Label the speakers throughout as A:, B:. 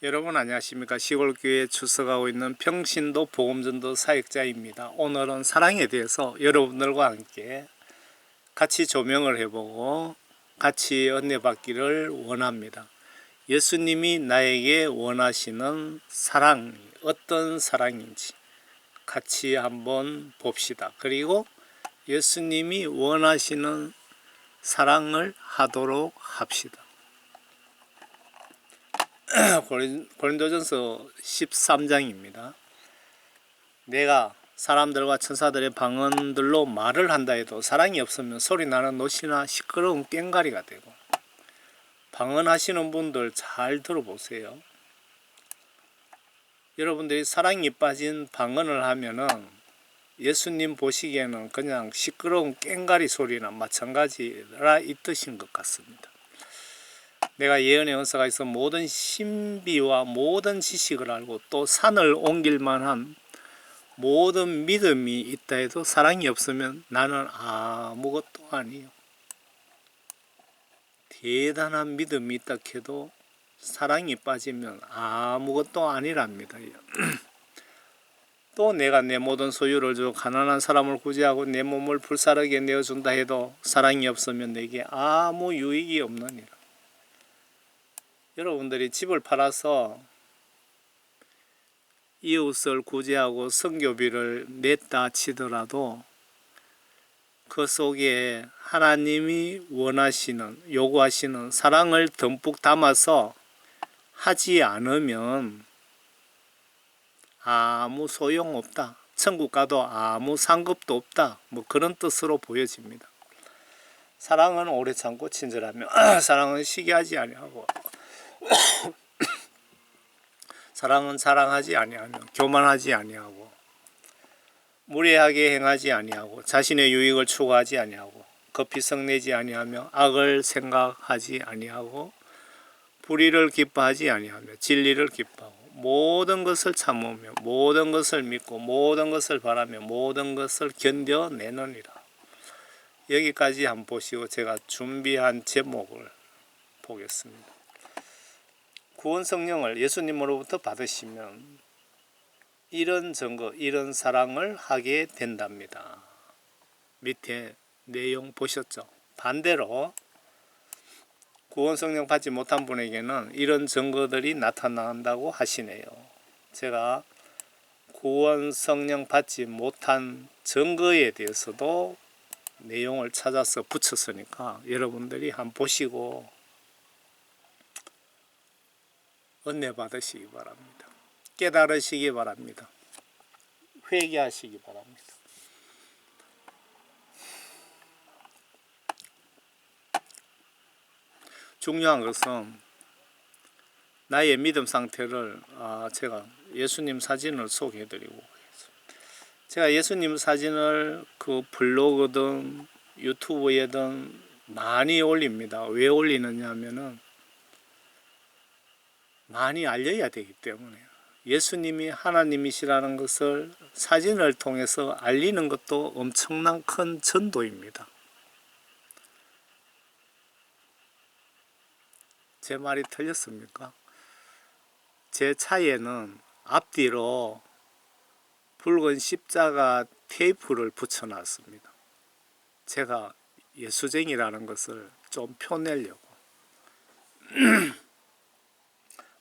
A: 여러분 안녕하십니까. 시골교회에 출석하고 있는 평신도 복음전도 사역자입니다. 오늘은 사랑에 대해서 여러분들과 함께 같이 조명을 해보고 같이 은혜받기를 원합니다. 예수님이 나에게 원하시는 사랑이 어떤 사랑인지 같이 한번 봅시다. 그리고 예수님이 원하시는 사랑을 하도록 합시다. 고린도전서 13장입니다. 내가 사람들과 천사들의 방언들로 말을 한다 해도 사랑이 없으면 소리나는 노시나 시끄러운 꽹과리가 되고, 방언하시는 분들 잘 들어보세요. 여러분들이 사랑이 빠진 방언을 하면은 예수님 보시기에는 그냥 시끄러운 꽹과리 소리나 마찬가지라 이 뜻인 것 같습니다. 내가 예언의 은사가 있어 모든 신비와 모든 지식을 알고 또 산을 옮길 만한 모든 믿음이 있다 해도 사랑이 없으면 나는 아무것도 아니요. 대단한 믿음이 있다 해도 사랑이 빠지면 아무것도 아니랍니다. 또 내가 내 모든 소유를 주고 가난한 사람을 구제하고 내 몸을 불사르게 내어준다 해도 사랑이 없으면 내게 아무 유익이 없느니라. 여러분들이 집을 팔아서 이웃을 구제하고 선교비를 냈다 치더라도 그 속에 하나님이 원하시는, 요구하시는 사랑을 듬뿍 담아서 하지 않으면 아무 소용없다. 천국 가도 아무 상급도 없다. 뭐 그런 뜻으로 보여집니다. 사랑은 오래 참고 친절하며 사랑은 시기하지 아니하고 사랑은 자랑하지 아니하며 교만하지 아니하고 무례하게 행하지 아니하고 자신의 유익을 추구하지 아니하고 급히 성내지 아니하며 악을 생각하지 아니하고 불의를 기뻐하지 아니하며 진리를 기뻐하고 모든 것을 참으며 모든 것을 믿고 모든 것을 바라며 모든 것을 견뎌내느니라. 여기까지 한번 보시고 제가 준비한 제목을 보겠습니다. 구원 성령을 예수님으로부터 받으시면 이런 증거, 이런 사랑을 하게 된답니다. 밑에 내용 보셨죠? 반대로 구원 성령 받지 못한 분에게는 이런 증거들이 나타난다고 하시네요. 제가 구원 성령 받지 못한 증거에 대해서도 내용을 찾아서 붙였으니까 여러분들이 한번 보시고 은혜 받으시기 바랍니다. 깨달으시기 바랍니다. 회개하시기 바랍니다. 중요한 것은 나의 믿음 상태를 제가 예수님 사진을 소개해드리고, 제가 예수님 사진을 그 블로그든 유튜브에든 많이 올립니다. 왜 올리느냐 하면은 많이 알려야 되기 때문에, 예수님이 하나님이시라는 것을 사진을 통해서 알리는 것도 엄청난 큰 전도입니다. 제 말이 틀렸습니까? 제 차에는 앞뒤로 붉은 십자가 테이프를 붙여놨습니다. 제가 예수쟁이라는 것을 좀 표내려고.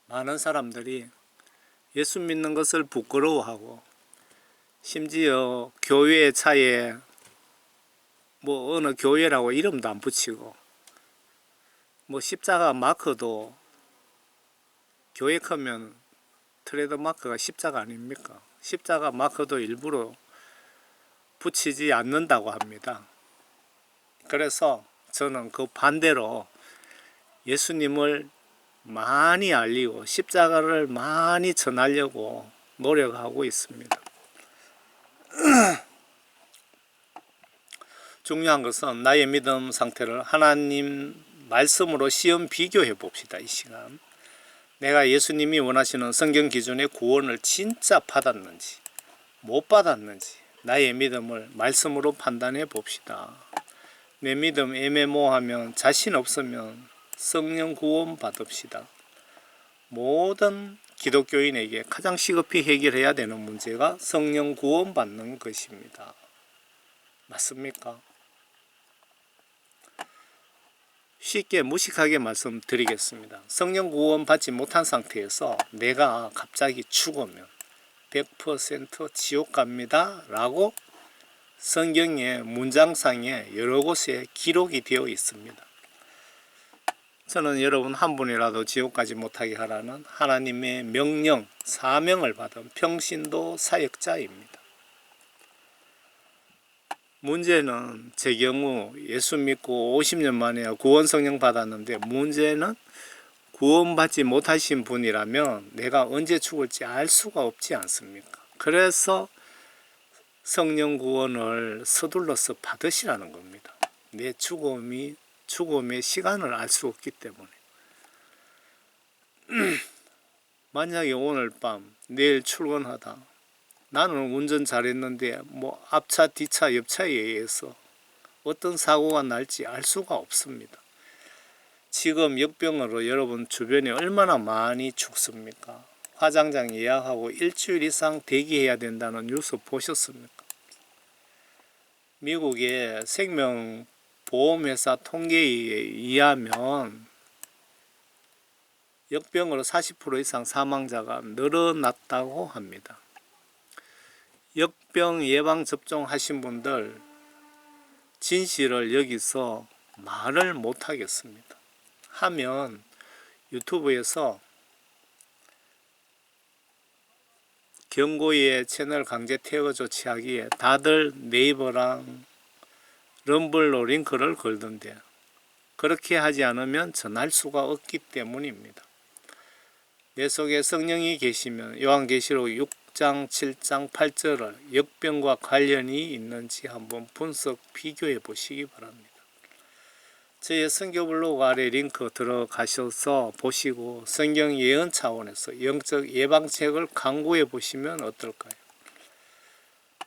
A: 많은 사람들이 예수 믿는 것을 부끄러워하고, 심지어 교회 차에 뭐 어느 교회라고 이름도 안 붙이고, 뭐 십자가 마크도 교회 크면 트레이드 마크가 십자가 아닙니까? 십자가 마크도 일부러 붙이지 않는다고 합니다. 그래서 저는 그 반대로 예수님을 많이 알리고 십자가를 많이 전하려고 노력하고 있습니다. 중요한 것은 나의 믿음 상태를 하나님 말씀으로 시험 비교해 봅시다. 이 시간 내가 예수님이 원하시는 성경 기준의 구원을 진짜 받았는지 못 받았는지 나의 믿음을 말씀으로 판단해 봅시다. 내 믿음 애매모호하면, 자신 없으면 성령 구원 받읍시다. 모든 기독교인에게 가장 시급히 해결해야 되는 문제가 성령 구원받는 것입니다. 맞습니까? 쉽게 무식하게 말씀드리겠습니다. 성령 구원 받지 못한 상태에서 내가 갑자기 죽으면 100% 지옥 갑니다 라고 성경의 문장상에 여러 곳에 기록이 되어 있습니다. 저는 여러분 한 분이라도 지옥 가지 못하게 하라는 하나님의 명령, 사명을 받은 평신도 사역자입니다. 문제는 제 경우 예수 믿고 50년 만에 구원 성령 받았는데, 문제는 구원받지 못하신 분이라면 내가 언제 죽을지 알 수가 없지 않습니까? 그래서 성령 구원을 서둘러서 받으시라는 겁니다. 내 죽음의 시간을 알 수 없기 때문에. 만약에 오늘 밤 내일 출근하다 나는 운전 잘했는데 뭐 앞차 뒤차 옆차에 의해서 어떤 사고가 날지 알 수가 없습니다. 지금 역병으로 여러분 주변에 얼마나 많이 죽습니까? 화장장 예약하고 일주일 이상 대기해야 된다는 뉴스 보셨습니까? 미국의 생명보험회사 통계에 의하면 역병으로 40% 이상 사망자가 늘어났다고 합니다. 역병 예방접종 하신 분들 진실을 여기서 말을 못하겠습니다. 하면 유튜브에서 경고의 채널 강제 퇴거 조치하기에 다들 네이버랑 럼블로 링크를 걸던데, 그렇게 하지 않으면 전할 수가 없기 때문입니다. 내 속에 성령이 계시면 요한계시록 6장, 7장, 8절을 역병과 관련이 있는지 한번 분석 비교해 보시기 바랍니다. 저의 선교 블로그 아래 링크 들어가셔서 보시고 성경 예언 차원에서 영적 예방책을 강구해 보시면 어떨까요?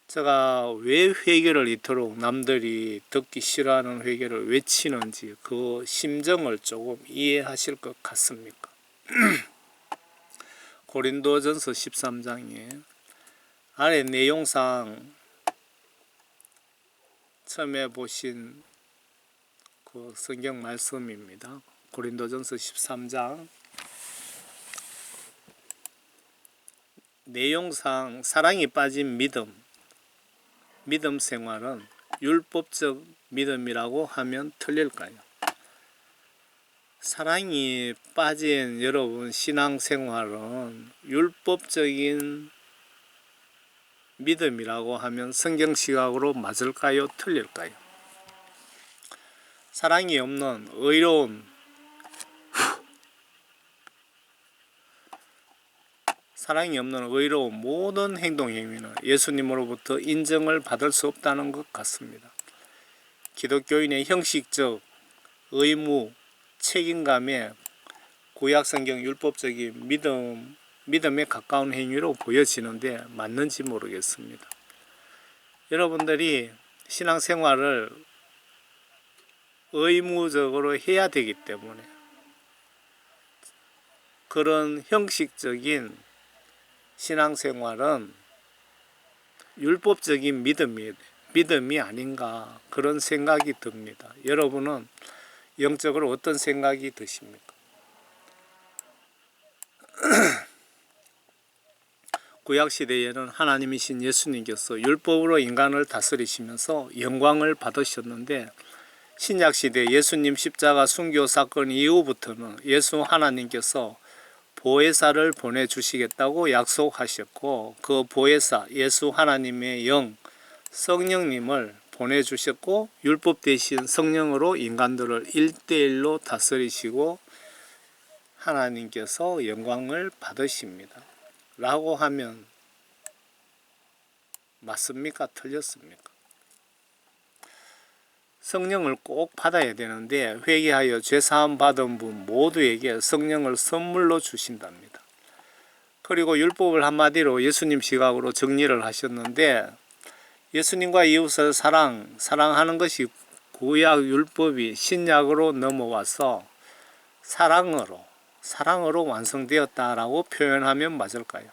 A: 제가 왜 회개를 이토록 남들이 듣기 싫어하는 회개를 외치는지 그 심정을 조금 이해하실 것 같습니까? 고린도전서 13장에 아래 내용상 처음에 보신 그 성경 말씀입니다. 고린도전서 13장 내용상 사랑이 빠진 믿음 생활은 율법적 믿음이라고 하면 틀릴까요? 사랑이 빠진 여러분 신앙생활은 율법적인 믿음이라고 하면 성경 시각으로 맞을까요? 틀릴까요? 사랑이 없는 의로운 모든 행동 행위는 예수님으로부터 인정을 받을 수 없다는 것 같습니다. 기독교인의 형식적 의무, 책임감에 구약성경 율법적인 믿음에 가까운 행위로 보여지는데 맞는지 모르겠습니다. 여러분들이 신앙생활을 의무적으로 해야 되기 때문에 그런 형식적인 신앙생활은 율법적인 믿음이 아닌가 그런 생각이 듭니다. 여러분은 영적으로 어떤 생각이 드십니까? 구약시대에는 하나님이신 예수님께서 율법으로 인간을 다스리시면서 영광을 받으셨는데, 신약시대 예수님 십자가 순교 사건 이후부터는 예수 하나님께서 보혜사를 보내주시겠다고 약속하셨고, 그 보혜사 예수 하나님의 영 성령님을 보내주셨고, 율법 대신 성령으로 인간들을 1대1로 다스리시고 하나님께서 영광을 받으십니다. 라고 하면 맞습니까? 틀렸습니까? 성령을 꼭 받아야 되는데 회개하여 죄사함 받은 분 모두에게 성령을 선물로 주신답니다. 그리고 율법을 한마디로 예수님 시각으로 정리를 하셨는데, 예수님과 이웃을 사랑하는 것이 구약 율법이 신약으로 넘어와서 사랑으로 사랑으로 완성되었다라고 표현하면 맞을까요?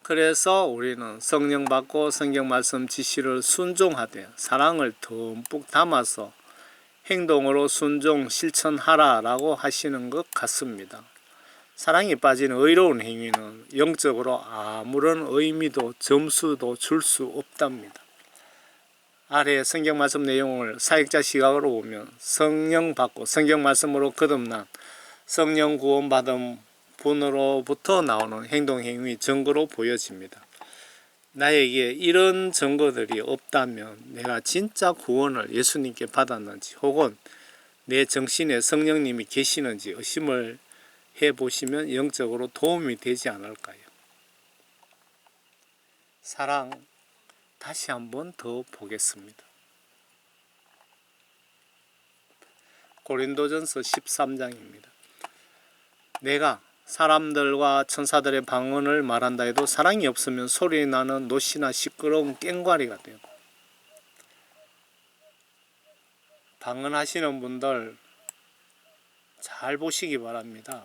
A: 그래서 우리는 성령 받고 성경 말씀 지시를 순종하되 사랑을 듬뿍 담아서 행동으로 순종 실천하라 라고 하시는 것 같습니다. 사랑이 빠진 의로운 행위는 영적으로 아무런 의미도 점수도 줄 수 없답니다. 아래 성경 말씀 내용을 사역자 시각으로 보면 성령 받고 성경 말씀으로 거듭난 성령 구원받은 분으로부터 나오는 행동 행위 증거로 보여집니다. 나에게 이런 증거들이 없다면 내가 진짜 구원을 예수님께 받았는지 혹은 내 정신에 성령님이 계시는지 의심을 해보시면 영적으로 도움이 되지 않을까요? 사랑 다시 한번 더 보겠습니다. 고린도전서 13장입니다. 내가 사람들과 천사들의 방언을 말한다 해도 사랑이 없으면 소리 나는 노시나 시끄러운 꽹과리가 되고, 방언하시는 분들 잘 보시기 바랍니다.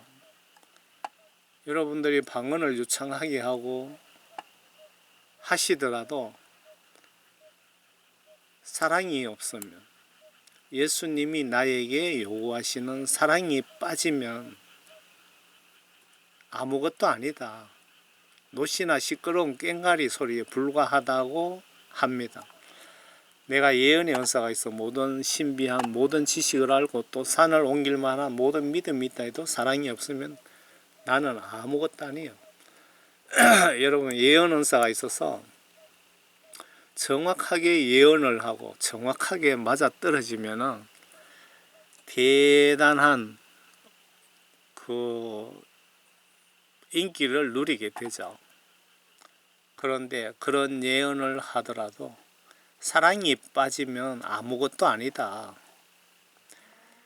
A: 여러분들이 방언을 유창하게 하고 하시더라도 사랑이 없으면, 예수님이 나에게 요구하시는 사랑이 빠지면 아무것도 아니다. 노시나 시끄러운 꽹과리 소리에 불과하다고 합니다. 내가 예언의 은사가 있어 모든 신비한 모든 지식을 알고 또 산을 옮길 만한 모든 믿음이 있다 해도 사랑이 없으면 나는 아무것도 아니에요. 여러분, 예언 은사가 있어서 정확하게 예언을 하고 정확하게 맞아떨어지면은 대단한 그 인기를 누리게 되죠. 그런데 그런 예언을 하더라도 사랑이 빠지면 아무것도 아니다.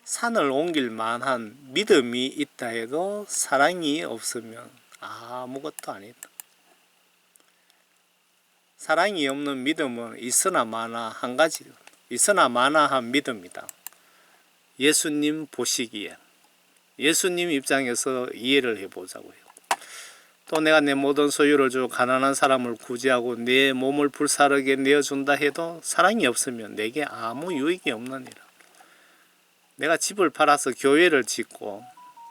A: 산을 옮길 만한 믿음이 있다 해도 사랑이 없으면 아무것도 아니다. 사랑이 없는 믿음은 있으나 마나 한 가지, 있으나 마나한 믿음이다. 예수님 보시기에, 예수님 입장에서 이해를 해보자고요. 또 내가 내 모든 소유를 주고 가난한 사람을 구제하고 내 몸을 불사르게 내어준다 해도 사랑이 없으면 내게 아무 유익이 없느니라. 내가 집을 팔아서 교회를 짓고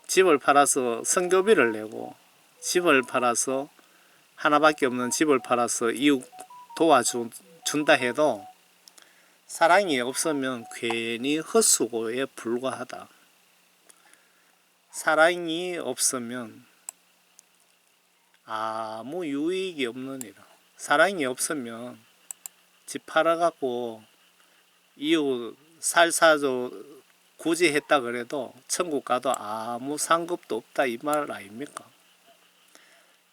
A: 집을 팔아서 선교비를 내고 집을 팔아서 하나밖에 없는 집을 팔아서 이웃 도와준다 해도 사랑이 없으면 괜히 헛수고에 불과하다. 사랑이 없으면 아무 유익이 없느니라. 사랑이 없으면 집 팔아갖고 이웃 살사줘 구제했다 그래도 천국 가도 아무 상급도 없다 이 말 아닙니까?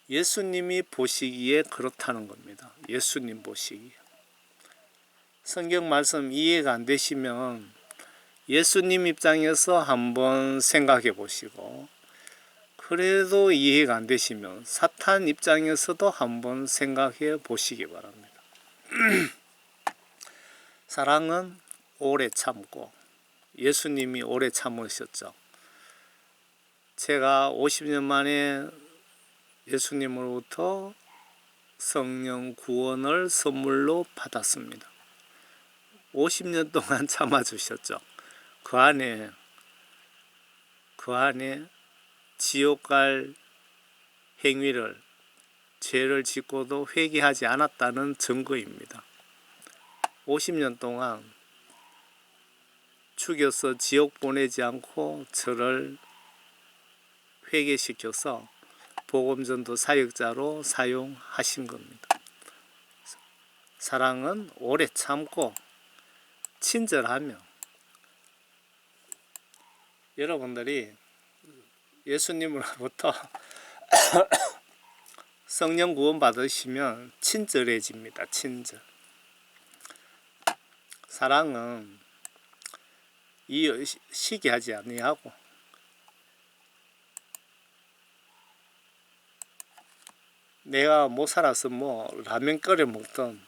A: 예수님이 보시기에 그렇다는 겁니다. 예수님 보시기에. 성경 말씀 이해가 안 되시면 예수님 입장에서 한번 생각해 보시고, 그래도 이해가 안 되시면 사탄 입장에서도 한번 생각해 보시기 바랍니다. 사랑은 오래 참고, 예수님이 오래 참으셨죠. 제가 50년 만에 예수님으로부터 성령 구원을 선물로 받았습니다. 50년 동안 참아주셨죠. 그 안에 지옥 갈 행위를, 죄를 짓고도 회개하지 않았다는 증거입니다. 50년 동안 죽여서 지옥 보내지 않고 저를 회개시켜서 복음전도 사역자로 사용하신 겁니다. 사랑은 오래 참고 친절하며, 여러분들이 예수님으로부터 성령 구원 받으시면 친절해집니다. 친절. 사랑은 시기하지 아니하고 내가 못 살아서 라면 끓여 먹던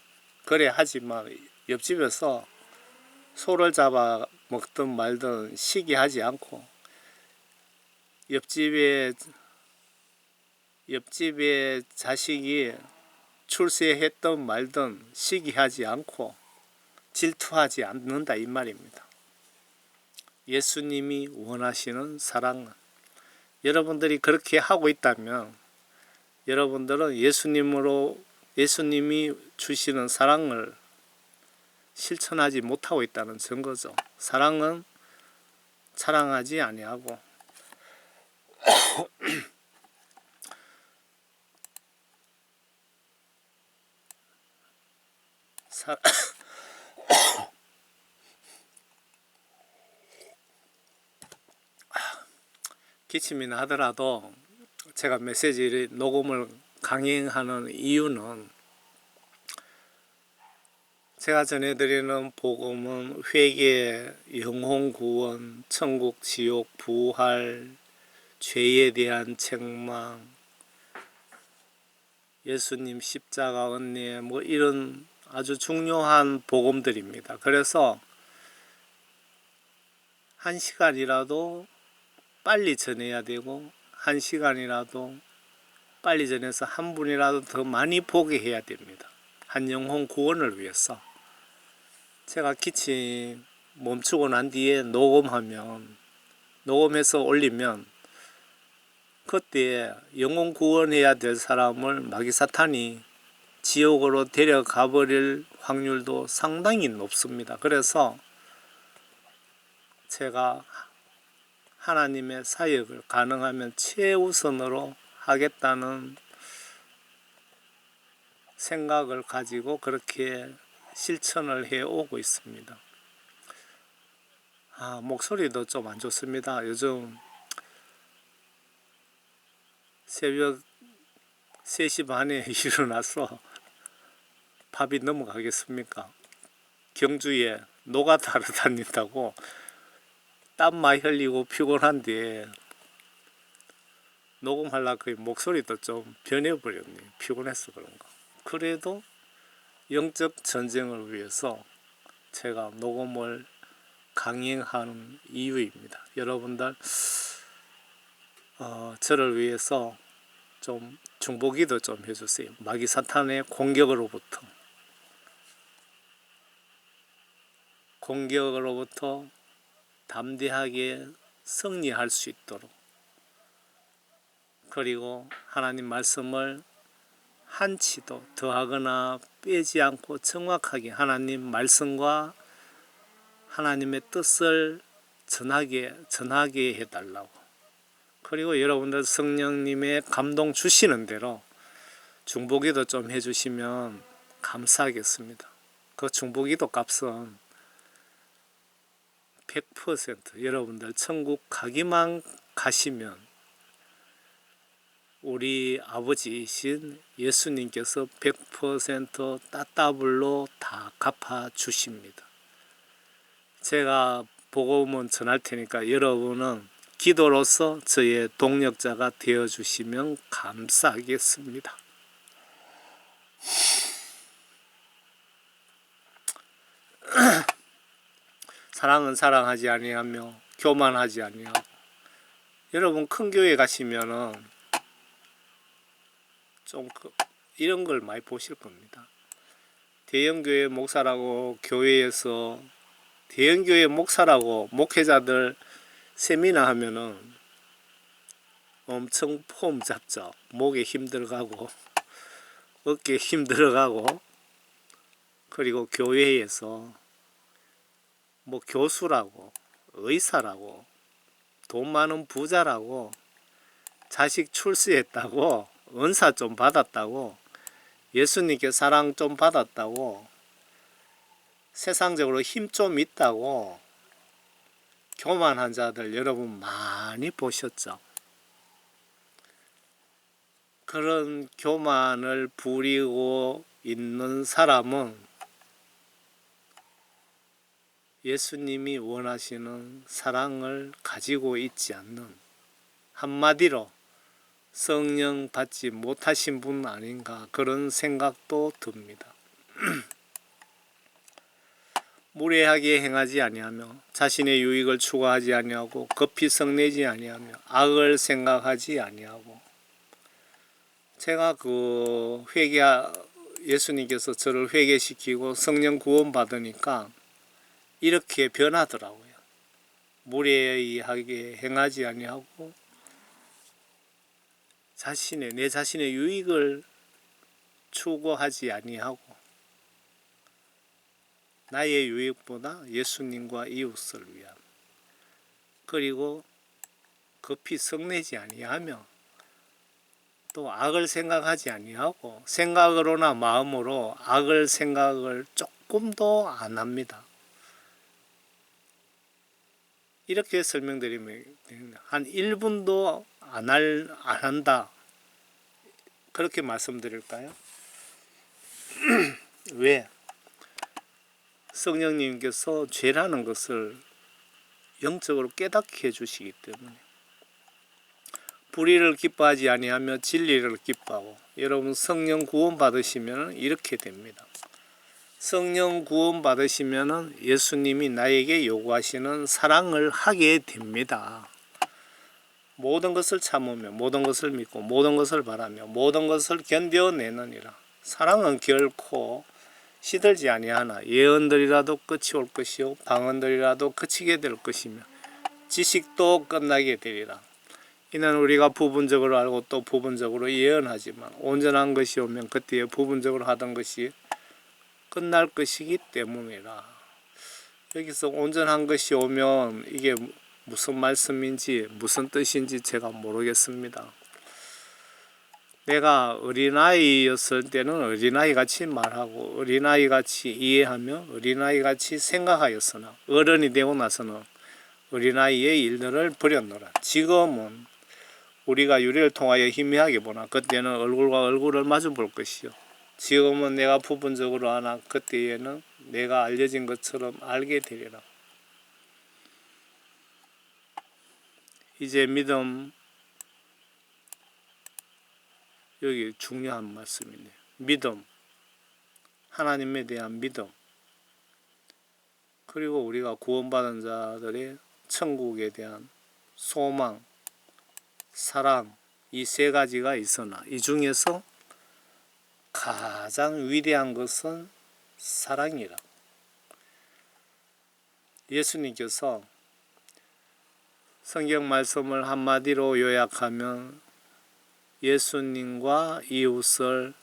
A: 그래 하지만 옆집에서 소를 잡아 먹든 말든 시기하지 않고 옆집에 자식이 출세했던 말든 시기하지 않고 질투하지 않는다 이 말입니다. 예수님이 원하시는 사랑은 여러분들이 그렇게 하고 있다면 여러분들은 예수님이 주시는 사랑을 실천하지 못하고 있다는 증거죠. 사랑은 자랑하지 아니하고 기침이 나더라도 제가 메시지 녹음을 강행하는 이유는 제가 전해드리는 복음은 회개, 영혼 구원, 천국, 지옥, 부활, 죄에 대한 책망, 예수님 십자가 은혜 뭐 이런 아주 중요한 복음들입니다. 그래서 한 시간이라도 빨리 전해야 되고 한 시간이라도 빨리 전해서 한 분이라도 더 많이 보게 해야 됩니다. 한 영혼 구원을 위해서. 제가 기침 멈추고 난 뒤에 녹음해서 올리면 그때 영혼 구원해야 될 사람을 마귀사탄이 지옥으로 데려가 버릴 확률도 상당히 높습니다. 그래서 제가 하나님의 사역을 가능하면 최우선으로 하겠다는 생각을 가지고 그렇게 실천을 해 오고 있습니다. 목소리도 좀 안 좋습니다. 요즘 새벽 3시 반에 일어나서 밥이 넘어가겠습니까? 경주에 노가다를 다닌다고 땀 많이 흘리고 피곤한데 녹음하려고 목소리도 좀 변해버렸네. 피곤해서 그런가. 그래도 영적 전쟁을 위해서 제가 녹음을 강행하는 이유입니다. 여러분들 저를 위해서 좀 중보기도 좀 해주세요. 마귀 사탄의 공격으로부터 담대하게 승리할 수 있도록, 그리고 하나님 말씀을 한치도 더하거나 빼지 않고 정확하게 하나님 말씀과 하나님의 뜻을 전하게 해달라고, 그리고 여러분들 성령님의 감동 주시는 대로 중보기도 좀 해주시면 감사하겠습니다. 그 중보기도 값은 100% 여러분들 천국 가기만 가시면 우리 아버지이신 예수님께서 100% 따따블로 다 갚아주십니다. 제가 복음은 전할 테니까 여러분은 기도로서 저의 동력자가 되어주시면 감사하겠습니다. 사랑은 사랑하지 아니하며 교만하지 아니하고. 여러분 큰 교회 가시면은 좀 이런 걸 많이 보실 겁니다. 대형교회 목사라고 교회에서 대형교회 목사라고 목회자들 세미나 하면은 엄청 폼 잡죠. 목에 힘들어가고 어깨에 힘들어가고, 그리고 교회에서 뭐 교수라고 의사라고 돈 많은 부자라고 자식 출세했다고 은사 좀 받았다고 예수님께 사랑 좀 받았다고 세상적으로 힘 좀 있다고 교만한 자들 여러분 많이 보셨죠? 그런 교만을 부리고 있는 사람은 예수님이 원하시는 사랑을 가지고 있지 않는, 한마디로 성령 받지 못하신 분 아닌가 그런 생각도 듭니다. 무례하게 행하지 아니하며 자신의 유익을 추구하지 아니하고 급히 성내지 아니하며 악을 생각하지 아니하고. 제가 예수님께서 저를 회개시키고 성령 구원 받으니까 이렇게 변하더라고요. 무례하게 행하지 아니하고 내 자신의 유익을 추구하지 아니하고 나의 유익보다 예수님과 이웃을 위함. 그리고 급히 성내지 아니하며 또 악을 생각하지 아니하고 생각으로나 마음으로 악을 생각을 조금도 안 합니다. 이렇게 설명드리면 한 1분도 안 한다. 그렇게 말씀드릴까요? 왜? 성령님께서 죄라는 것을 영적으로 깨닫게 해주시기 때문에. 불의를 기뻐하지 아니하며 진리를 기뻐하고. 여러분 성령 구원 받으시면 이렇게 됩니다. 성령 구원 받으시면 예수님이 나에게 요구하시는 사랑을 하게 됩니다. 모든 것을 참으며 모든 것을 믿고 모든 것을 바라며 모든 것을 견뎌내느니라. 사랑은 결코 시들지 아니하나 예언들이라도 끝이 올 것이요 방언들이라도 그치게 될 것이며 지식도 끝나게 되리라. 이는 우리가 부분적으로 알고 또 부분적으로 예언하지만 온전한 것이 오면 그때에 부분적으로 하던 것이 끝날 것이기 때문이라. 여기서 온전한 것이 오면 이게 무슨 말씀인지 무슨 뜻인지 제가 모르겠습니다. 내가 어린아이였을 때는 어린아이같이 말하고 어린아이같이 이해하며 어린아이같이 생각하였으나 어른이 되고 나서는 어린아이의 일들을 버렸노라. 지금은 우리가 유리를 통하여 희미하게 보나 그때는 얼굴과 얼굴을 마주 볼 것이요. 지금은 내가 부분적으로 하나 그때에는 내가 알려진 것처럼 알게 되리라. 이제 믿음, 여기 중요한 말씀이네요. 믿음, 하나님에 대한 믿음, 그리고 우리가 구원받은 자들의 천국에 대한 소망, 사랑, 이 세 가지가 있으나 이 중에서 가장 위대한 것은 사랑이라. 예수님께서 성경 말씀을 한마디로 요약하면 예수님과 이웃을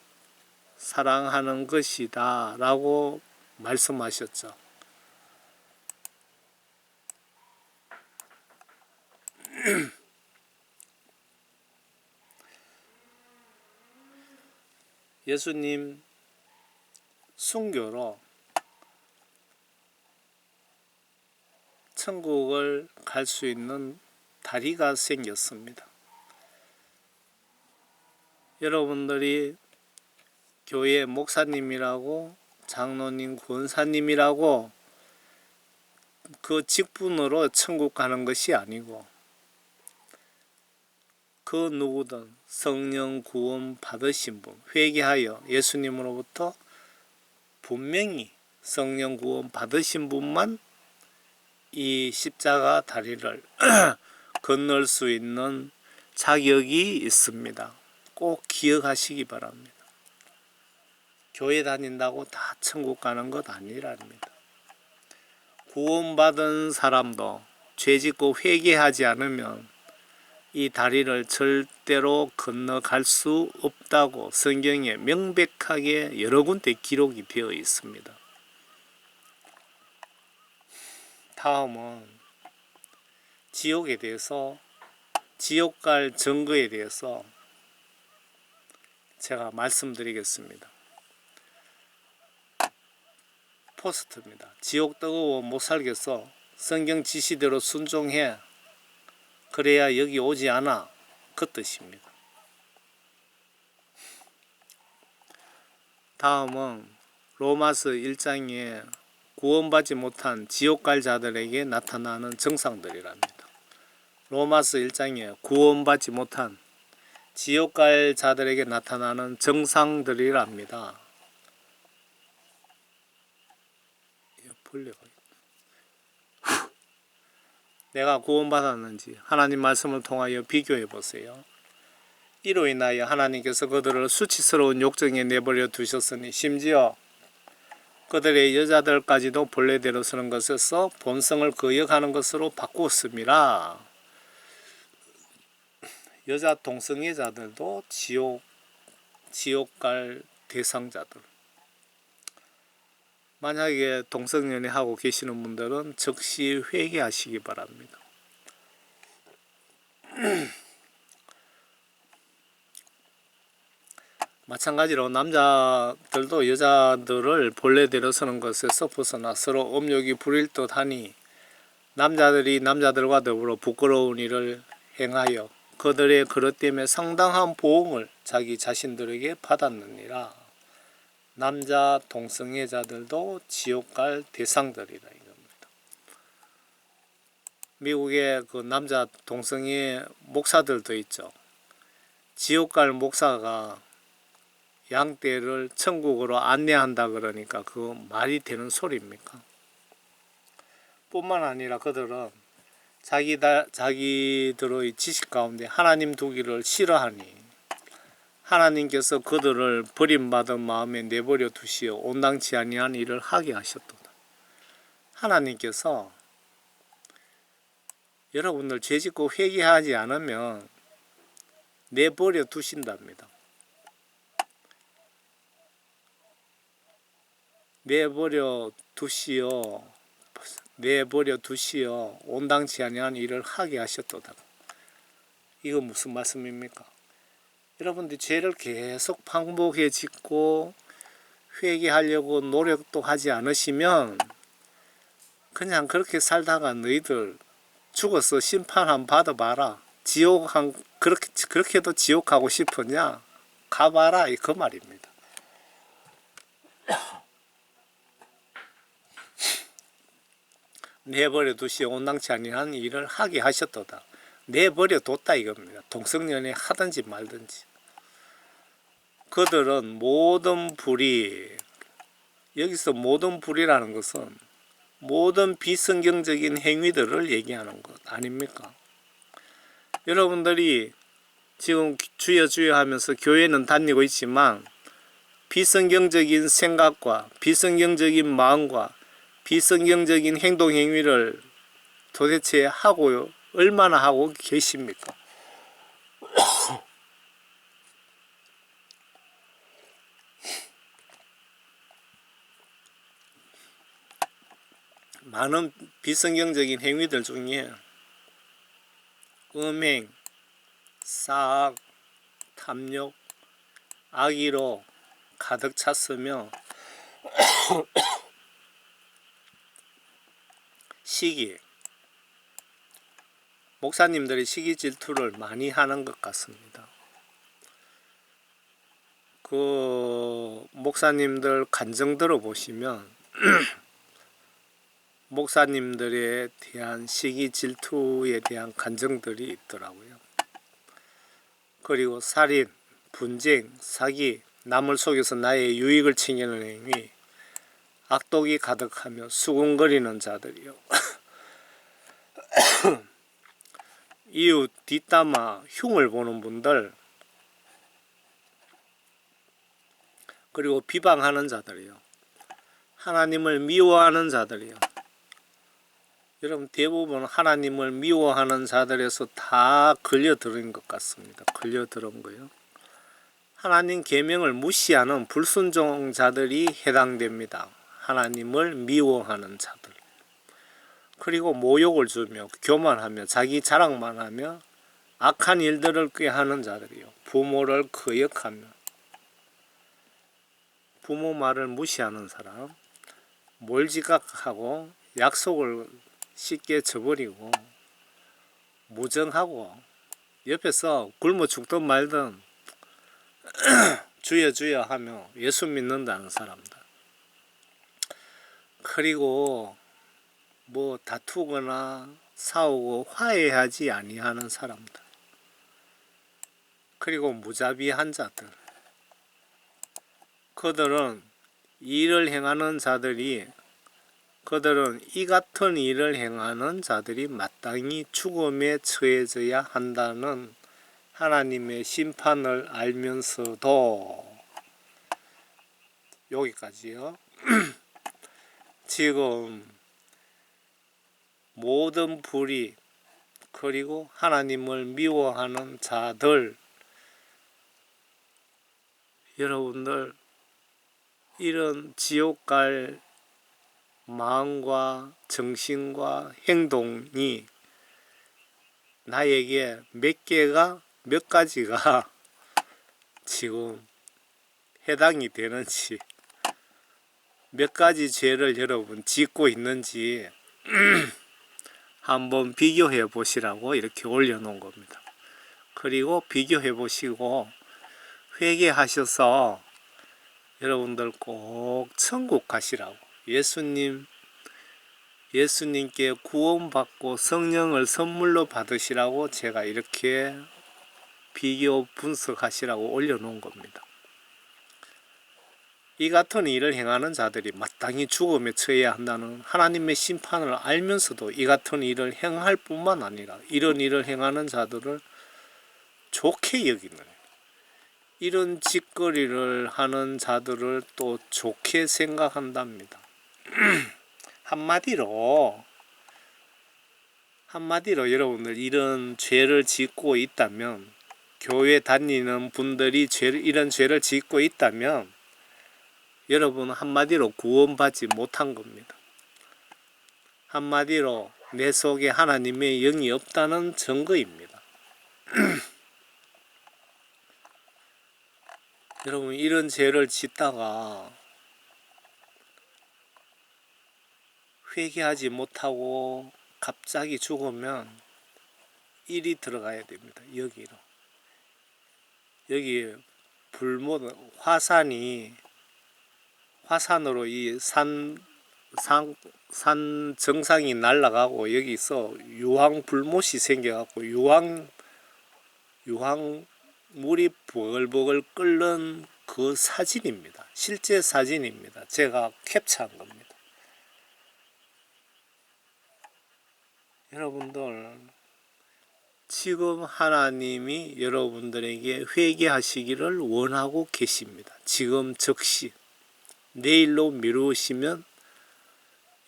A: 사랑하는 것이다 라고 말씀하셨죠. 예수님 순교로 천국을 갈 수 있는 다리가 생겼습니다. 여러분들이 교회 목사님이라고 장로님, 권사님이라고 그 직분으로 천국 가는 것이 아니고 그 누구든 성령 구원 받으신 분, 회개하여 예수님으로부터 분명히 성령 구원 받으신 분만 이 십자가 다리를 건널 수 있는 자격이 있습니다. 꼭 기억하시기 바랍니다. 교회 다닌다고 다 천국 가는 것 아니랍니다. 구원받은 사람도 죄짓고 회개하지 않으면 이 다리를 절대로 건너갈 수 없다고 성경에 명백하게 여러 군데 기록이 되어 있습니다. 다음은 지옥에 대해서, 지옥 갈 증거에 대해서 제가 말씀드리겠습니다. 포스트입니다. 지옥 뜨거워 못 살겠어. 성경 지시대로 순종해. 그래야 여기 오지 않아. 그 뜻입니다. 다음은 로마서 1장에 구원받지 못한 지옥 갈 자들에게 나타나는 정상들이랍니다. 로마서 1장에 구원받지 못한 지옥 갈 자들에게 나타나는 정상들이랍니다. 벌레가 내가 구원받았는지 하나님 말씀을 통하여 비교해 보세요. 이로 인하여 하나님께서 그들을 수치스러운 욕정에 내버려 두셨으니 심지어 그들의 여자들까지도 본래대로 서는 것에서 본성을 거역하는 것으로 바꾸었습니다. 여자 동성애자들도 지옥 갈 대상자들. 만약에 동성연애 하고 계시는 분들은 즉시 회개하시기 바랍니다. 마찬가지로 남자들도 여자들을 본래대로 서는 것에서 벗어나 서로 음욕이 부릴 듯하니 남자들이 남자들과 더불어 부끄러운 일을 행하여 그들의 그릇 때문에 상당한 보응을 자기 자신들에게 받았느니라. 남자 동성애자들도 지옥 갈 대상들이라 이겁니다. 미국의 그 남자 동성애 목사들도 있죠. 지옥 갈 목사가 양떼를 천국으로 안내한다 그러니까 그거 말이 되는 소리입니까? 뿐만 아니라 그들은 자기들의 지식 가운데 하나님 두기를 싫어하니 하나님께서 그들을 버림받은 마음에 내버려 두시어 온당치 아니한 일을 하게 하셨도다. 하나님께서 여러분들 죄짓고 회개하지 않으면 내버려 두신답니다. 내버려 두시어 온당치 아니한 일을 하게 하셨도다. 이거 무슨 말씀입니까? 여러분들이 죄를 계속 반복해 짓고 회개하려고 노력도 하지 않으시면 그냥 그렇게 살다가 너희들 죽어서 심판 한번 받아봐라. 그렇게도 지옥 가고 싶으냐? 가봐라. 그 말입니다. 내버려 두시어 온당치 아니한 일을 하게 하셨도다. 내버려 뒀다 이겁니다. 동성연애 하든지 말든지. 그들은 모든 불의, 여기서 모든 불의라는 것은 모든 비성경적인 행위들을 얘기하는 것 아닙니까? 여러분들이 지금 주여 주여 하면서 교회는 다니고 있지만 비성경적인 생각과 비성경적인 마음과 비성경적인 행동 행위를 도대체 얼마나 하고 계십니까? 많은 비성경적인 행위들 중에 음행, 사악, 탐욕, 악의로 가득 찼으며 시기, 목사님들이 시기 질투를 많이 하는 것 같습니다. 그 목사님들 간증 들어보시면 목사님들에 대한 시기 질투에 대한 간증들이 있더라고요. 그리고 살인, 분쟁, 사기, 남을 속여서 나의 유익을 챙기는 행위, 악독이 가득하며 수군거리는 자들이요. 이웃 뒷담화 흉을 보는 분들, 그리고 비방하는 자들이요. 하나님을 미워하는 자들이요. 여러분 대부분 하나님을 미워하는 자들에서 다 걸려들은 것 같습니다. 걸려들은 거요. 하나님 계명을 무시하는 불순종자들이 해당됩니다. 하나님을 미워하는 자들. 그리고 모욕을 주며 교만하며 자기 자랑만 하며 악한 일들을 꾀하는 자들이요. 부모를 거역하며 부모 말을 무시하는 사람, 몰지각하고 약속을 쉽게 저버리고 무정하고 옆에서 굶어 죽든 말든 주여 주여 하며 예수 믿는다는 사람들. 그리고 뭐 다투거나 싸우고 화해하지 아니하는 사람들. 그리고 무자비한 자들. 그들은 일을 행하는 자들이 그들은 이 같은 일을 행하는 자들이 마땅히 죽음에 처해져야 한다는 하나님의 심판을 알면서도, 여기까지요. 지금 모든 불의 그리고 하나님을 미워하는 자들, 여러분들 이런 지옥 갈 마음과 정신과 행동이 나에게 몇 가지가 지금 해당이 되는지, 몇 가지 죄를 여러분 짓고 있는지 한번 비교해 보시라고 이렇게 올려놓은 겁니다. 그리고 비교해 보시고 회개하셔서 여러분들 꼭 천국 가시라고, 예수님께 구원받고 성령을 선물로 받으시라고 제가 이렇게 비교 분석하시라고 올려놓은 겁니다. 이 같은 일을 행하는 자들이 마땅히 죽음에 처해야 한다는 하나님의 심판을 알면서도 이 같은 일을 행할 뿐만 아니라 이런 일을 행하는 자들을 좋게 여기는, 이런 짓거리를 하는 자들을 또 좋게 생각한답니다. 한마디로 여러분들 이런 죄를 짓고 있다면, 교회 다니는 분들이 이런 죄를 짓고 있다면 여러분 한마디로 구원받지 못한 겁니다. 한마디로 내 속에 하나님의 영이 없다는 증거입니다. 여러분 이런 죄를 짓다가 회개하지 못하고 갑자기 죽으면 일이 들어가야 됩니다. 여기 화산으로 이 산 정상이 날아가고 여기서 유황불못이 생겨갖고 유황물이 버글버글 끓는 그 사진입니다. 실제 사진입니다. 제가 캡처한 겁니다. 여러분들 지금 하나님이 여러분들에게 회개하시기를 원하고 계십니다. 지금 즉시. 내일로 미루시면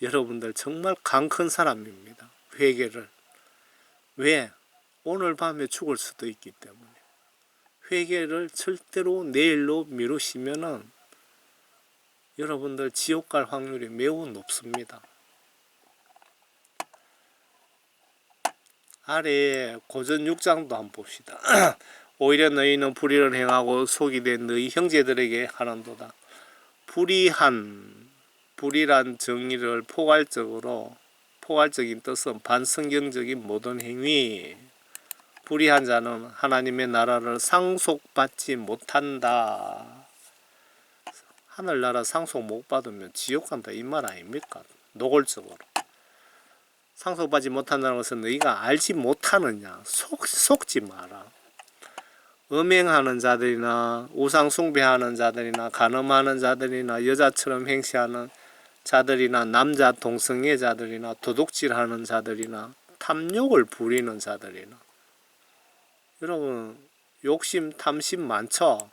A: 여러분들 정말 강 큰 사람입니다. 회개를. 왜? 오늘 밤에 죽을 수도 있기 때문에. 회개를 절대로 내일로 미루시면은 여러분들 지옥 갈 확률이 매우 높습니다. 아래 고전 6장도 한번 봅시다. 오히려 너희는 불의를 행하고 속이 된 너희 형제들에게 하는도다. 불의란 정의를 포괄적인 뜻은 반성경적인 모든 행위. 불의한 자는 하나님의 나라를 상속받지 못한다. 하늘나라 상속 못 받으면 지옥 간다 이 말 아닙니까? 노골적으로. 상속받지 못한다는 것은 너희가 알지 못하느냐. 속지 마라. 음행하는 자들이나 우상 숭배하는 자들이나 간음하는 자들이나 여자처럼 행세하는 자들이나 남자 동성애 자들이나 도둑질하는 자들이나 탐욕을 부리는 자들이나, 여러분 욕심 탐심 많죠?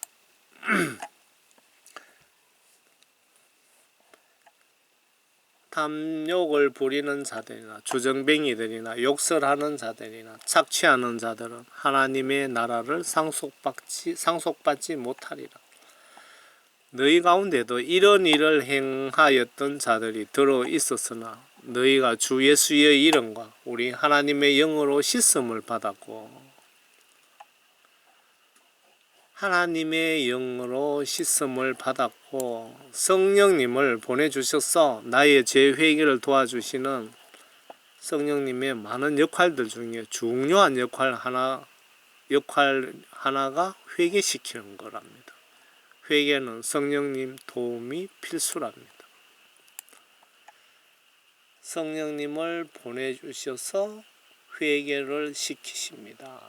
A: 탐욕을 부리는 자들이나 주정뱅이들이나 욕설하는 자들이나 착취하는 자들은 하나님의 나라를 상속받지 못하리라. 너희 가운데도 이런 일을 행하였던 자들이 들어 있었으나 너희가 주 예수의 이름과 우리 하나님의 영으로 씻음을 받았고, 하나님의 영으로 씻음을 받았고 성령님을 보내주셔서 나의 죄 회개를 도와주시는 성령님의 많은 역할들 중에 중요한 역할 하나가 회개시키는 거랍니다. 회개는 성령님 도움이 필수랍니다. 성령님을 보내주셔서 회개를 시키십니다.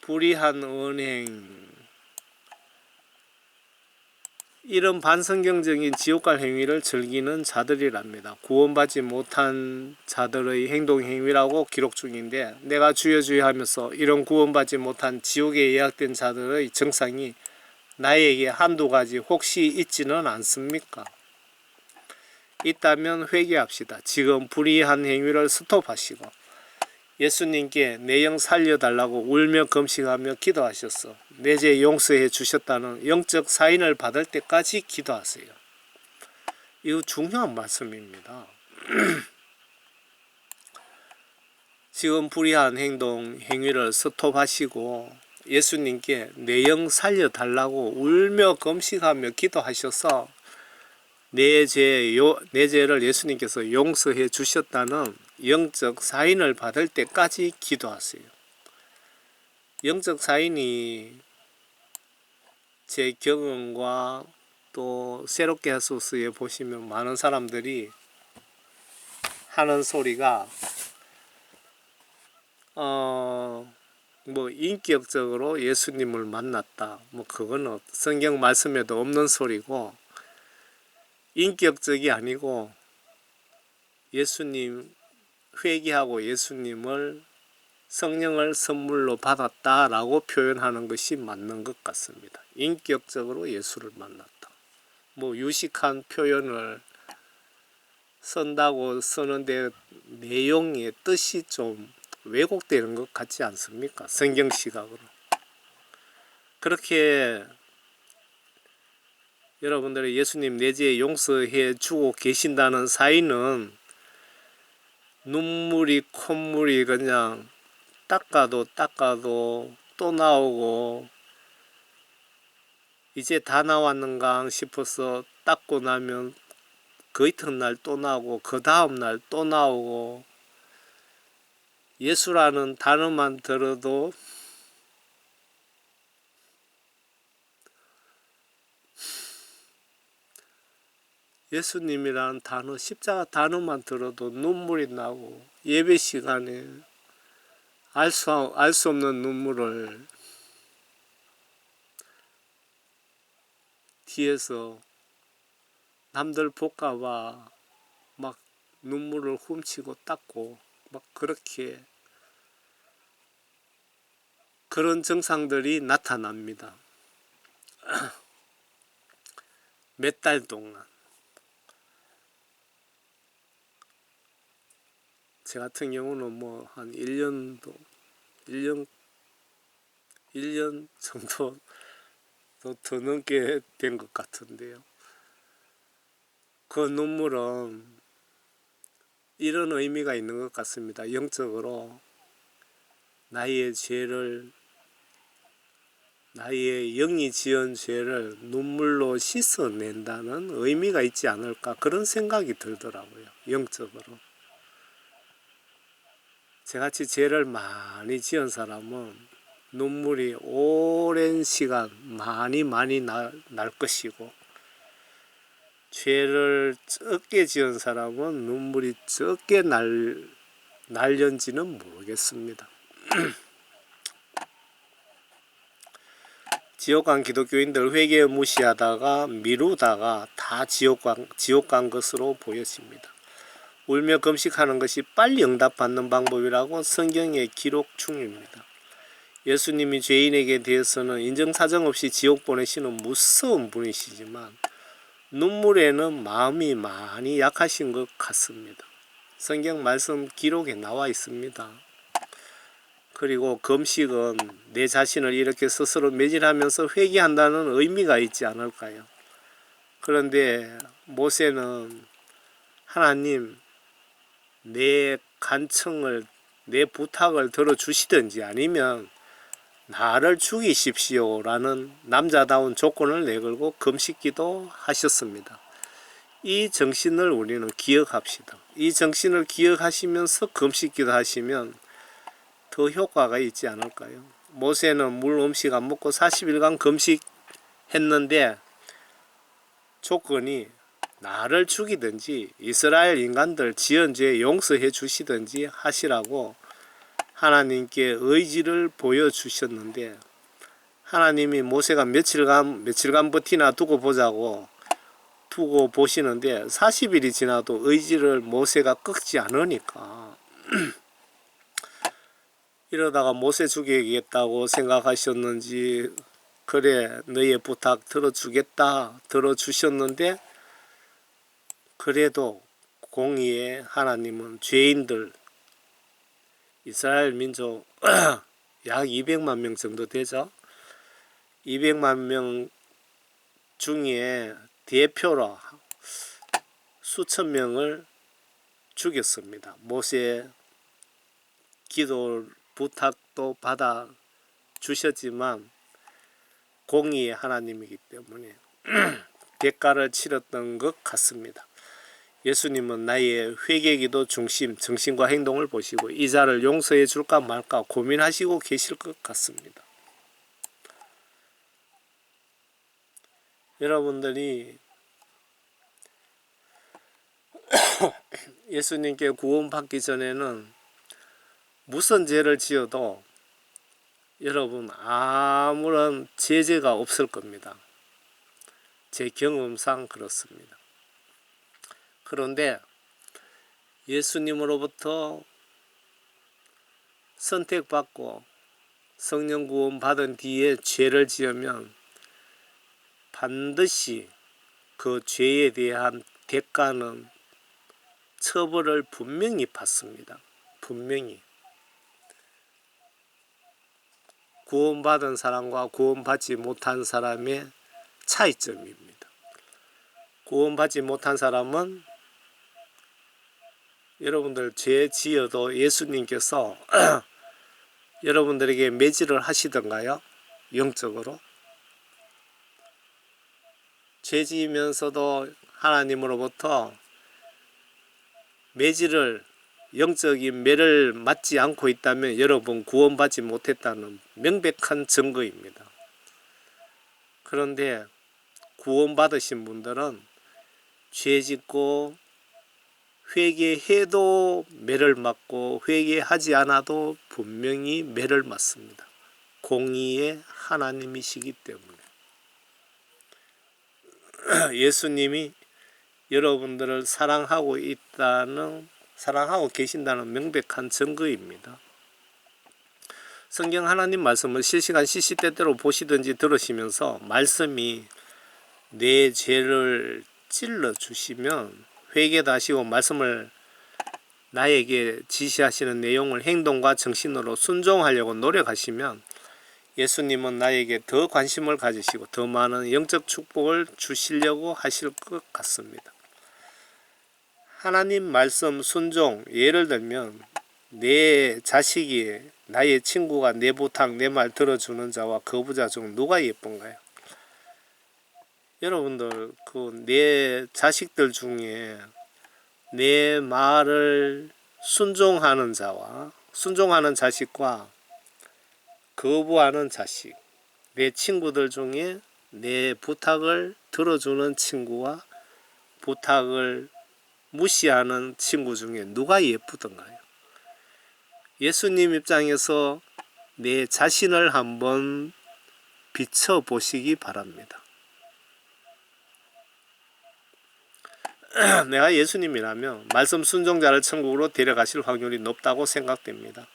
A: 불의한 언행, 이런 반성경적인 지옥갈 행위를 즐기는 자들이랍니다. 구원받지 못한 자들의 행동 행위라고 기록 중인데, 내가 주여 주여 하면서 이런 구원받지 못한 지옥에 예약된 자들의 정상이 나에게 한두 가지 혹시 있지는 않습니까? 있다면 회개합시다. 지금 불의한 행위를 스톱하시고 예수님께 내 영 살려달라고 울며 금식하며 기도하셨어. 내 죄 용서해 주셨다는 영적 사인을 받을 때까지 기도하세요. 이거 중요한 말씀입니다. 지금 불의한 행위를 스톱하시고 예수님께 내 영 살려달라고 울며 금식하며 기도하셔서 내 죄를 예수님께서 용서해 주셨다는 영적 사인을 받을 때까지 기도하세요. 영적 사인이 제 경험과 또 새롭게 하소서에 보시면 많은 사람들이 하는 소리가 뭐 인격적으로 예수님을 만났다, 뭐 그거는 성경 말씀에도 없는 소리고, 인격적이 아니고 예수님 회개하고 예수님을 성령을 선물로 받았다라고 표현하는 것이 맞는 것 같습니다. 인격적으로 예수를 만났다. 뭐 유식한 표현을 쓴다고 쓰는데 내용의 뜻이 좀 왜곡되는 것 같지 않습니까? 성경 시각으로. 그렇게 여러분들이 예수님 내 죄 용서해 주고 계신다는 사인은 눈물이 콧물이 그냥 닦아도 또 나오고, 이제 다 나왔는가 싶어서 닦고 나면 그 이튿날 또 나오고 그 다음날 또 나오고, 예수라는 단어만 들어도 예수님이라는 단어, 십자가 단어만 들어도 눈물이 나고, 예배 시간에 알 수 없는 눈물을 뒤에서 남들 볼까봐 막 눈물을 훔치고 닦고 막 그렇게 그런 증상들이 나타납니다. 몇 달 동안. 제 같은 경우는 뭐 한 1년 정도 더 넘게 된 것 같은데요. 그 눈물은 이런 의미가 있는 것 같습니다. 영적으로 나의 영이 지은 죄를 눈물로 씻어낸다는 의미가 있지 않을까, 그런 생각이 들더라고요. 영적으로. 저같이 죄를 많이 지은 사람은 눈물이 오랜 시간 많이 날 것이고, 죄를 적게 지은 사람은 눈물이 적게 날련지는 모르겠습니다. 지옥간 기독교인들 회개 무시하다가 미루다가 다 지옥 간 것으로 보여집니다. 울며 금식하는 것이 빨리 응답받는 방법이라고 성경에 기록 중입니다. 예수님이 죄인에게 대해서는 인정사정 없이 지옥 보내시는 무서운 분이시지만 눈물에는 마음이 많이 약하신 것 같습니다. 성경 말씀 기록에 나와 있습니다. 그리고 금식은 내 자신을 이렇게 스스로 매질하면서 회개한다는 의미가 있지 않을까요? 그런데 모세는 하나님, 내 간청을, 내 부탁을 들어주시든지 아니면 나를 죽이십시오 라는 남자다운 조건을 내걸고 금식기도 하셨습니다. 이 정신을 우리는 기억합시다. 이 정신을 기억하시면서 금식기도 하시면 더 효과가 있지 않을까요? 모세는 물 음식 안 먹고 40일간 금식했는데 조건이 나를 죽이든지 이스라엘 인간들 지은 죄 용서해 주시든지 하시라고 하나님께 의지를 보여주셨는데, 하나님이 모세가 며칠간 버티나 두고 보자고 두고 보시는데 40일이 지나도 의지를 모세가 꺾지 않으니까 이러다가 모세 죽이겠다고 생각하셨는지 그래 너의 부탁 들어주겠다 들어주셨는데 그래도 공의의 하나님은 죄인들 이스라엘 민족 약 200만 명 정도 되죠. 200만 명 중에 대표로 수천 명을 죽였습니다. 모세 기도 부탁도 받아 주셨지만 공의의 하나님이기 때문에 대가를 치렀던 것 같습니다. 예수님은 나의 회개기도 중심, 정신과 행동을 보시고 이 자를 용서해 줄까 말까 고민하시고 계실 것 같습니다. 여러분들이 예수님께 구원받기 전에는 무슨 죄를 지어도 여러분 아무런 제재가 없을 겁니다. 제 경험상 그렇습니다. 그런데 예수님으로부터 선택받고 성령 구원 받은 뒤에 죄를 지으면 반드시 그 죄에 대한 대가는 처벌을 분명히 받습니다. 분명히. 구원받은 사람과 구원받지 못한 사람의 차이점입니다. 구원받지 못한 사람은 여러분들 죄 지어도 예수님께서 여러분들에게 매질을 하시던가요? 영적으로? 죄 지으면서도 하나님으로부터 매질을 영적인 매를 맞지 않고 있다면 여러분 구원받지 못했다는 명백한 증거입니다. 그런데 구원받으신 분들은 죄 짓고 회개해도 매를 맞고 회개하지 않아도 분명히 매를 맞습니다. 공의의 하나님이시기 때문에. 예수님이 여러분들을 사랑하고 계신다는 명백한 증거입니다. 성경 하나님 말씀을 실시간 시시때때로 보시든지 들으시면서 말씀이 내 죄를 찔러 주시면 회개도 하시고 말씀을 나에게 지시하시는 내용을 행동과 정신으로 순종하려고 노력하시면 예수님은 나에게 더 관심을 가지시고 더 많은 영적 축복을 주시려고 하실 것 같습니다. 하나님 말씀 순종, 예를 들면 내 자식이 나의 친구가 내 부탁 내 말 들어주는 자와 거부자 중 누가 예쁜가요? 여러분들 그 내 자식들 중에 내 말을 순종하는 자와 순종하는 자식과 거부하는 자식, 내 친구들 중에 내 부탁을 들어주는 친구와 부탁을 무시하는 친구 중에 누가 예쁘던가요? 예수님 입장에서 내 자신을 한번 비춰보시기 바랍니다. 내가 예수님이라면 말씀 순종자를 천국으로 데려가실 확률이 높다고 생각됩니다.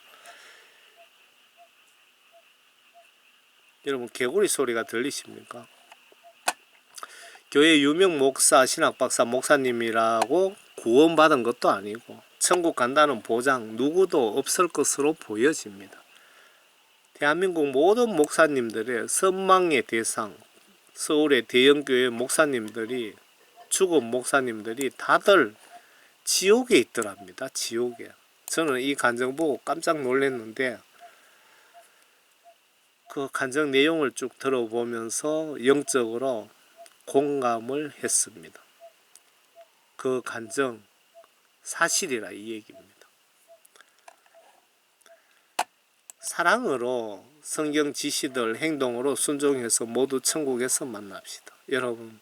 A: 여러분 개구리 소리가 들리십니까? 교회 유명 목사, 신학박사, 목사님이라고 구원받은 것도 아니고 천국 간다는 보장 누구도 없을 것으로 보여집니다. 대한민국 모든 목사님들의 선망의 대상, 서울의 대형교회 목사님들이 죽은 목사님들이 다들 지옥에 있더랍니다. 지옥에. 저는 이 간증 보고 깜짝 놀랐는데 그 간증 내용을 쭉 들어보면서 영적으로 공감을 했습니다. 그 간증 사실이라 이 얘기입니다. 사랑으로 성경 지시들 행동으로 순종해서 모두 천국에서 만납시다. 여러분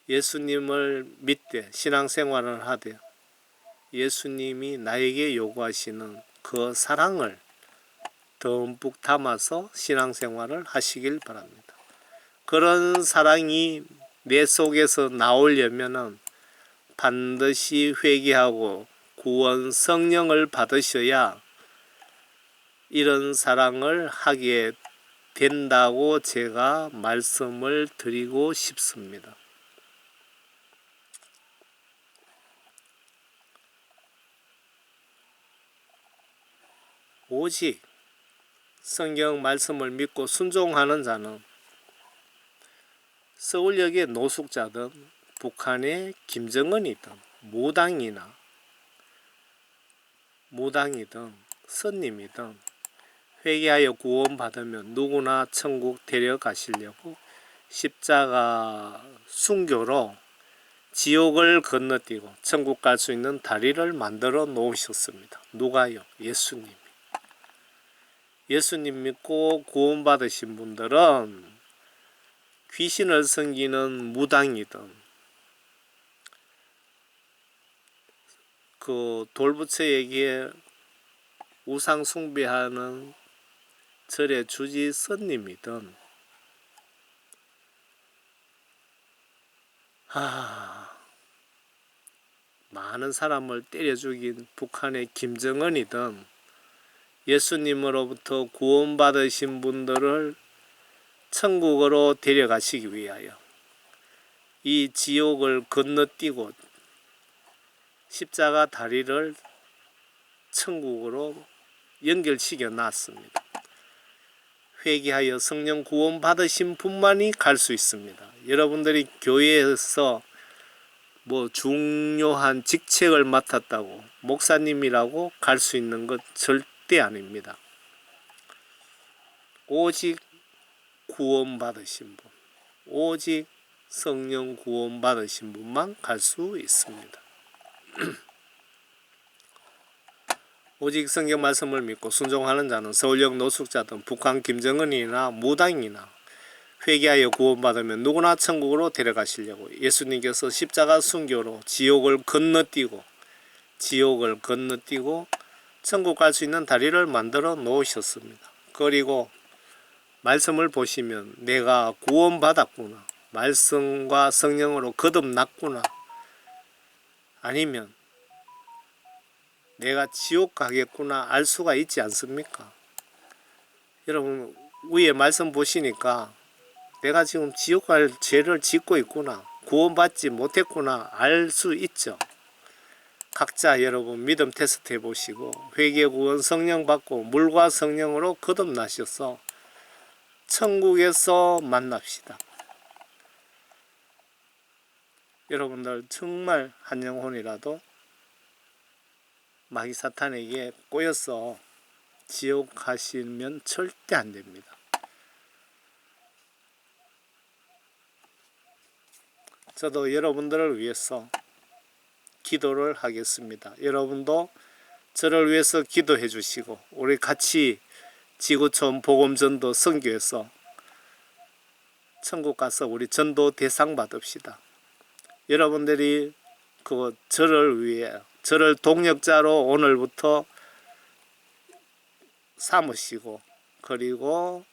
A: 예수님을 믿되 신앙생활을 하되 예수님이 나에게 요구하시는 그 사랑을 듬뿍 담아서 신앙생활을 하시길 바랍니다. 그런 사랑이 내 속에서 나오려면은 반드시 회개하고 구원 성령을 받으셔야 이런 사랑을 하게 된다고 제가 말씀을 드리고 싶습니다. 오직 성경 말씀을 믿고 순종하는 자는 서울역의 노숙자든 북한의 김정은이든 무당이든 스님이든 회개하여 구원받으면 누구나 천국 데려가시려고 십자가 순교로 지옥을 건너뛰고 천국 갈 수 있는 다리를 만들어 놓으셨습니다. 누가요? 예수님이. 예수님 믿고 구원받으신 분들은 귀신을 섬기는 무당이든 그 돌부처에게 우상 숭배하는 절의 주지 스님이든 많은 사람을 때려 죽인 북한의 김정은이든 예수님으로부터 구원받으신 분들을 천국으로 데려가시기 위하여 이 지옥을 건너뛰고 십자가 다리를 천국으로 연결시켜 놨습니다. 회개하여 성령 구원 받으신 분만이 갈 수 있습니다. 여러분들이 교회에서 뭐 중요한 직책을 맡았다고 목사님이라고 갈 수 있는 것 절대 아닙니다. 오직 구원 받으신 분, 오직 성령 구원 받으신 분만 갈 수 있습니다. 오직 성경 말씀을 믿고 순종하는 자는 서울역 노숙자든 북한 김정은이나 무당이나 회개하여 구원받으면 누구나 천국으로 데려가시려고 예수님께서 십자가 순교로 지옥을 건너뛰고 천국 갈 수 있는 다리를 만들어 놓으셨습니다. 그리고 말씀을 보시면 내가 구원받았구나, 말씀과 성령으로 거듭났구나, 아니면 내가 지옥 가겠구나 알 수가 있지 않습니까? 여러분 위에 말씀 보시니까 내가 지금 지옥 갈 죄를 짓고 있구나, 구원받지 못했구나 알 수 있죠. 각자 여러분 믿음 테스트 해보시고 회개 구원 성령 받고 물과 성령으로 거듭나셔서 천국에서 만납시다. 여러분들 정말 한 영혼이라도 마귀 사탄에게 꼬여서 지옥 가시면 절대 안 됩니다. 저도 여러분들을 위해서 기도를 하겠습니다. 여러분도 저를 위해서 기도해 주시고 우리 같이 지구촌 복음전도 선교에서 천국 가서 우리 전도 대상 받읍시다. 여러분들이 그 저를 위해 저를 동역자로 오늘부터 삼으시고 그리고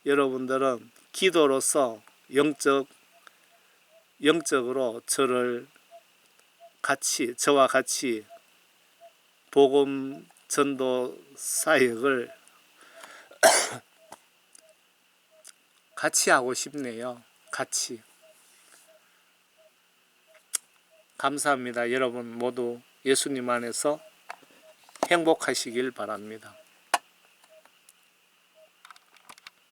A: 여러분들은 기도로서 영적으로 저와 같이 복음 전도 사역을 같이 하고 싶네요. 같이. 감사합니다. 여러분 모두 예수님 안에서 행복하시길 바랍니다.